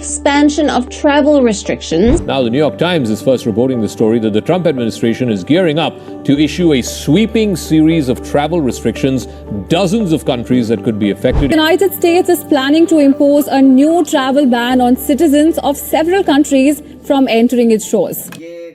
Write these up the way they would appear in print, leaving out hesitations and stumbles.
expansion of travel restrictions. Now, the New York Times is first reporting the story that the Trump administration is gearing up to issue a sweeping series of travel restrictions, dozens of countries that could be affected. The United States is planning to impose a new travel ban on citizens of several countries from entering its shores.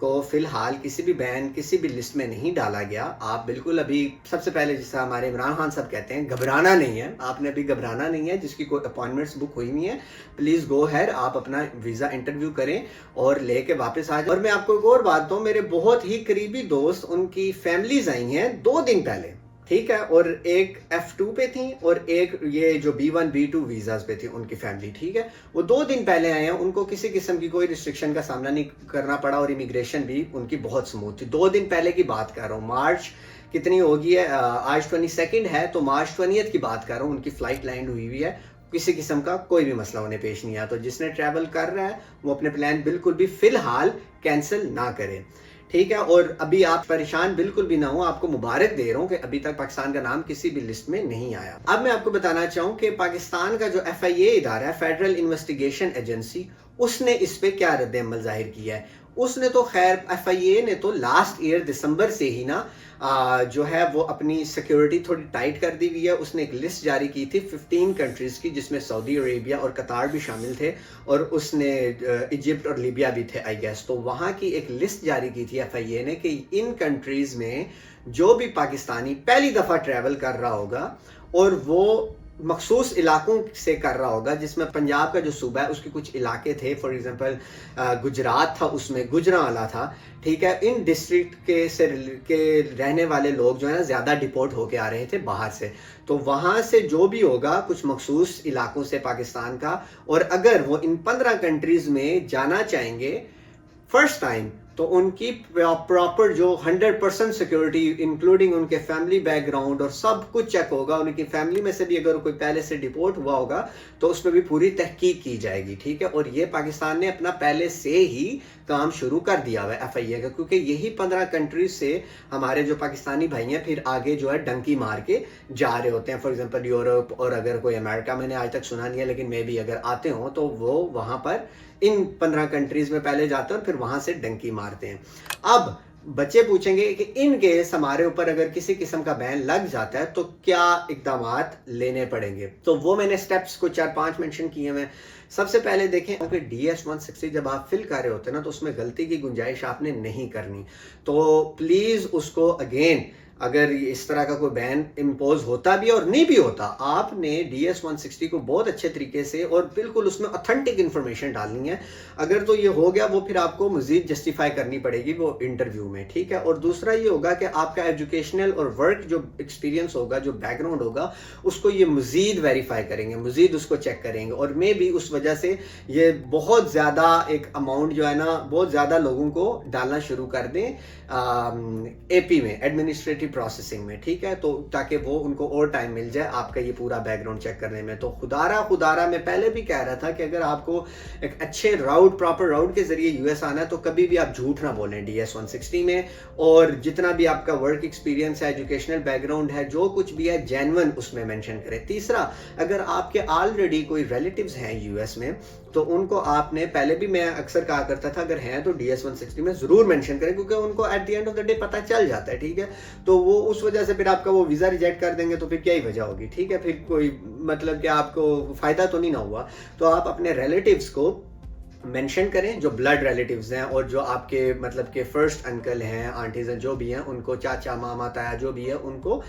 کو فی الحال کسی بھی بین کسی بھی list میں نہیں ڈالا گیا. آپ بالکل ابھی سب سے پہلے جیسا ہمارے عمران خان صاحب کہتے ہیں گھبرانا نہیں ہے, آپ نے ابھی گھبرانا نہیں ہے. جس کی کوئی اپوائنٹمنٹس بک ہوئی نہیں ہے پلیز گو ہیڈ, آپ اپنا ویزا انٹرویو کریں اور لے کے واپس آ جائیں. اور میں آپ کو ایک اور بات دوں, میرے بہت ہی قریبی دوست ان کی فیملیز آئی ہیں 2 دن پہلے, ٹھیک ہے, اور ایک F2 پہ تھیں اور ایک یہ جو B1 B2 ویزاز پہ تھی ان کی فیملی, ٹھیک ہے. وہ 2 دن پہلے آئے ہیں, ان کو کسی قسم کی کوئی ریسٹرکشن کا سامنا نہیں کرنا پڑا اور امیگریشن بھی ان کی بہت سموتھ تھی. 2 دن پہلے کی بات کر رہا ہوں, مارچ کتنی ہوگی ہے, آج 22 ہے, تو مارچ 20 کی بات کر رہا ہوں. ان کی فلائٹ لینڈ ہوئی ہے, کسی قسم کا کوئی بھی مسئلہ انہیں پیش نہیں آیا. تو جس نے ٹریول کر رہا ہے وہ اپنے پلان بالکل بھی فی الحال کینسل نہ کرے, ٹھیک ہے. اور ابھی آپ پریشان بالکل بھی نہ ہوں, آپ کو مبارک دے رہا ہوں کہ ابھی تک پاکستان کا نام کسی بھی لسٹ میں نہیں آیا. اب میں آپ کو بتانا چاہوں کہ پاکستان کا جو FIA ادارہ ہے, فیڈرل انویسٹیگیشن ایجنسی, اس نے اس پہ کیا رد عمل ظاہر کیا ہے. اس نے تو خیر FIA نے تو لاسٹ ایئر دسمبر سے ہی نا جو ہے وہ اپنی سیکیورٹی تھوڑی ٹائٹ کر دی ہوئی ہے. اس نے ایک لسٹ جاری کی تھی 15 کنٹریز کی, جس میں سعودی عربیہ اور قطار بھی شامل تھے, اور اس نے ایجپٹ اور لیبیا بھی تھے آئی گیس. تو وہاں کی ایک لسٹ جاری کی تھی FIA نے کہ ان کنٹریز میں جو بھی پاکستانی پہلی دفعہ ٹریول کر رہا ہوگا اور وہ مخصوص علاقوں سے کر رہا ہوگا, جس میں پنجاب کا جو صوبہ ہے اس کے کچھ علاقے تھے, فار ایگزامپل گجرات تھا, اس میں گجرانوالہ تھا, ٹھیک ہے. ان ڈسٹرکٹ کے رہنے والے لوگ جو ہے نا زیادہ ڈپورٹ ہو کے آ رہے تھے باہر سے. تو وہاں سے جو بھی ہوگا کچھ مخصوص علاقوں سے پاکستان کا, اور اگر وہ ان 15 کنٹریز میں جانا چاہیں گے فرسٹ ٹائم, تو ان کی پراپر جو 100% سیکیورٹی انکلوڈنگ ان کے فیملی بیک گراؤنڈ اور سب کچھ چیک ہوگا. ان کی فیملی میں سے بھی اگر کوئی پہلے سے ڈپورٹ ہوا ہوگا تو اس میں بھی پوری تحقیق کی جائے گی, ٹھیک ہے. اور یہ پاکستان نے اپنا پہلے سے ہی کام شروع کر دیا ہوا ہے FIA کا, کیونکہ یہی 15 کنٹریز سے ہمارے جو پاکستانی بھائی ہیں پھر آگے جو ہے ڈنکی مار کے جا رہے ہوتے ہیں. فار ایگزامپل یورپ, اور اگر کوئی امریکہ, میں نے آج تک سنا نہیں ہے لیکن میں بھی اگر آتے ہوں تو وہ وہاں پر ان 15 کنٹریز میں پہلے جاتے ہیں اور پھر وہاں سے ڈنکی مارتے ہیں. اب بچے پوچھیں گے کہ ان کیس ہمارے اوپر اگر کسی قسم کا بین لگ جاتا ہے تو کیا اقدامات لینے پڑیں گے, تو وہ میں نے سٹیپس کو 4-5 منشن کیے ہیں. سب سے پہلے دیکھیں کہ DS-160 جب آپ فل کر رہے ہوتے ہیں نا تو اس میں غلطی کی گنجائش آپ نے نہیں کرنی. تو پلیز اس کو اگین, اگر اس طرح کا کوئی بین امپوز ہوتا بھی اور نہیں بھی ہوتا, آپ نے DS-160 کو بہت اچھے طریقے سے اور بالکل اس میں اتھینٹک انفارمیشن ڈالنی ہے. اگر تو یہ ہو گیا وہ پھر آپ کو مزید جسٹیفائی کرنی پڑے گی وہ انٹرویو میں, ٹھیک ہے. اور دوسرا یہ ہوگا کہ آپ کا ایجوکیشنل اور ورک جو ایکسپیرینس ہوگا, جو بیک گراؤنڈ ہوگا, اس کو یہ مزید ویریفائی کریں گے, مزید اس کو چیک کریں گے. اور میں بھی اس وجہ سے یہ بہت زیادہ ایک اماؤنٹ جو ہے نا بہت زیادہ لوگوں کو ڈالنا شروع کر دیں AP میں, ایڈمنسٹریٹو پروسیسنگ میں, ٹھیک ہے. تو تاکہ وہ ان کو اور ٹائم مل جائے آپ کا یہ پورا بیک گراؤنڈ چیک کرنے میں. تو خدارہ میں پہلے بھی کہہ رہا تھا کہ اگر آپ کو ایک اچھے راؤٹ, پراپر راؤٹ کے ذریعے US آنا ہے تو کبھی بھی آپ جھوٹ نہ بولیں DS-160 میں. اور جتنا بھی آپ کا ورک ایکسپیرینس ہے, ایجوکیشنل بیک گراؤنڈ ہے, جو کچھ بھی ہے جینون اس میں مینشن کریں. تیسرا, اگر آپ کے آلریڈی کوئی ریلیٹیوز ہیں US میں تو ان کو آپ نے, پہلے بھی میں اکثر کہا کرتا تھا اگر ہیں تو DS-160 میں ضرور مینشن کریں, کیونکہ ان کو at the end of the day پتہ چل جاتا ہے, ٹھیک ہے. تو وہ اس وجہ سے پھر آپ کا وہ ویزا ریجیکٹ کر دیں گے تو پھر کیا ہی وجہ ہوگی, ٹھیک ہے. پھر کوئی مطلب کہ آپ کو فائدہ تو نہیں نہ ہوا. تو آپ اپنے ریلیٹیوز کو مینشن کریں, جو بلڈ ریلیٹیوز ہیں اور جو آپ کے مطلب کہ فرسٹ انکل ہیں, آنٹیز ہیں, جو بھی ہیں, ان کو چاچا, ماما, تایا, جو بھی ہے, ان کو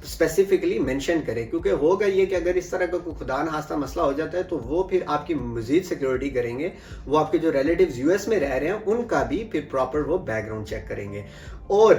اسپیسیفکلی مینشن کریں. کیونکہ ہوگا یہ کہ اگر اس طرح کا کوئی خدا نخواستہ مسئلہ ہو جاتا ہے تو وہ پھر آپ کی مزید سیکیورٹی کریں گے. وہ آپ کے جو ریلیٹیوز US میں رہ رہے ہیں ان کا بھی پھر پراپر وہ بیک گراؤنڈ چیک کریں گے. اور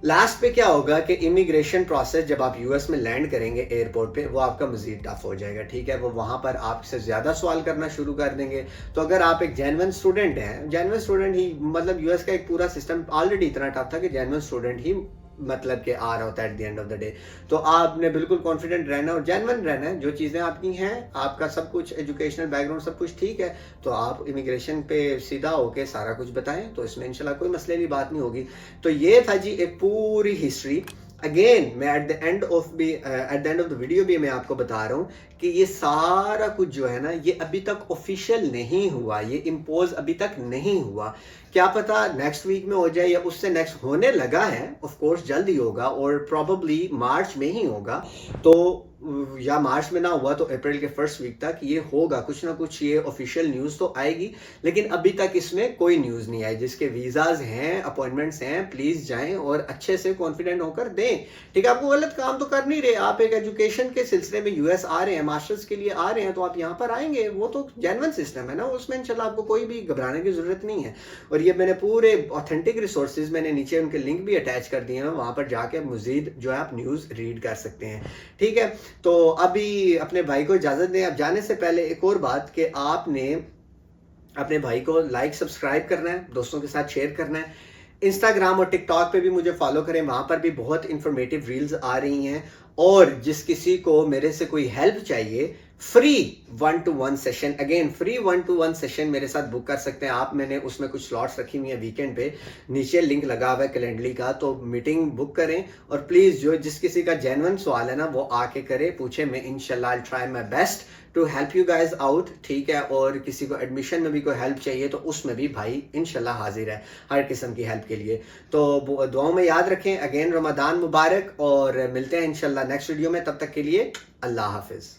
لاسٹ پہ کیا ہوگا کہ امیگریشن پروسیس جب آپ US میں لینڈ کریں گے ایئرپورٹ پہ, وہ آپ کا مزید ٹف ہو جائے گا, ٹھیک ہے. وہ وہاں پر آپ سے زیادہ سوال کرنا شروع کر دیں گے. تو اگر آپ ایک جینون اسٹوڈنٹ ہیں, جینون اسٹوڈنٹ ہی مطلب US کا ایک پورا سسٹم آلریڈی اتنا ٹف تھا کہ جینون اسٹوڈنٹ ہی مطلب کہ آ رہا ہوتا ہے at the end of the day. تو آپ نے بالکل کانفیڈنٹ رہنا اور جینون رہنا ہے. جو چیزیں آپ کی ہیں, آپ کا سب کچھ ایجوکیشنل بیک گراؤنڈ سب کچھ ٹھیک ہے, تو آپ امیگریشن پہ سیدھا ہو کے سارا کچھ بتائیں, تو اس میں انشاءاللہ کوئی مسئلے کی بات نہیں ہوگی. تو یہ تھا جی ایک پوری ہسٹری. اگین میں at the end of the video بھی میں آپ کو بتا رہا ہوں کہ یہ سارا کچھ جو ہے نا یہ ابھی تک آفیشیل نہیں ہوا, یہ امپوز ابھی تک نہیں ہوا. کیا پتا نیکسٹ ویک میں ہو جائے یا اس سے نیکسٹ ہونے لگا ہے, آف کورس جلد ہی ہوگا اور پروبیبلی مارچ میں ہی ہوگا, تو یا مارچ میں نہ ہوا تو اپریل کے فرسٹ ویک تک یہ ہوگا, کچھ نہ کچھ یہ آفیشیل نیوز تو آئے گی. لیکن ابھی تک اس میں کوئی نیوز نہیں آئی. جس کے ویزاز ہیں, اپوائنٹمنٹس ہیں, پلیز جائیں اور اچھے سے کانفیڈنٹ ہو کر دیں. ٹھیک ہے, آپ کو غلط کام تو کر نہیں رہے, آپ ایک ایجوکیشن کے سلسلے میں یو ایس آ رہے ہیں, ماسٹرز کے لیے آ رہے ہیں, تو آپ یہاں پر آئیں گے, وہ تو جینون سسٹم ہے نا, اس میں انشاءاللہ آپ کو کوئی بھی گھبرانے کی ضرورت نہیں ہے. اور یہ میں نے پورے اوتھینٹک ریسورسز میں نے نیچے ان کے لنک بھی اٹیچ کر دیے ہیں, وہاں پر جا کے مزید جو ہے آپ نیوز ریڈ کر سکتے ہیں. ٹھیک ہے, تو ابھی اپنے بھائی کو اجازت دیں. اب جانے سے پہلے ایک اور بات کہ آپ نے اپنے بھائی کو لائک سبسکرائب کرنا ہے, دوستوں کے ساتھ شیئر کرنا ہے. انسٹاگرام اور ٹک ٹاک پہ بھی مجھے فالو کریں, وہاں پر بھی بہت انفارمیٹیو ریلز آ رہی ہیں. اور جس کسی کو میرے سے کوئی ہیلپ چاہیے, free 1-to-1 session, again free 1-to-1 session میرے ساتھ بک کر سکتے ہیں آپ. میں نے اس میں کچھ سلاٹس رکھی ہوئی ہیں ویکینڈ پہ, نیچے لنک لگا ہوا ہے کیلنڈلی کا, تو میٹنگ بک کریں. اور پلیز جس کسی کا جینون سوال ہے نا وہ آ کے کرے, پوچھے, میں انشاءاللہ I'll try my best to help you guys out. ٹھیک ہے, اور کسی کو ایڈمیشن میں بھی کوئی ہیلپ چاہیے تو اس میں بھی بھائی انشاءاللہ حاضر ہے ہر قسم کی ہیلپ کے لیے. تو دعاؤں میں یاد رکھیں. اگین رمضان مبارک, اور ملتے ہیں انشاءاللہ نیکسٹ ویڈیو میں. تب تک کے لیے اللہ حافظ.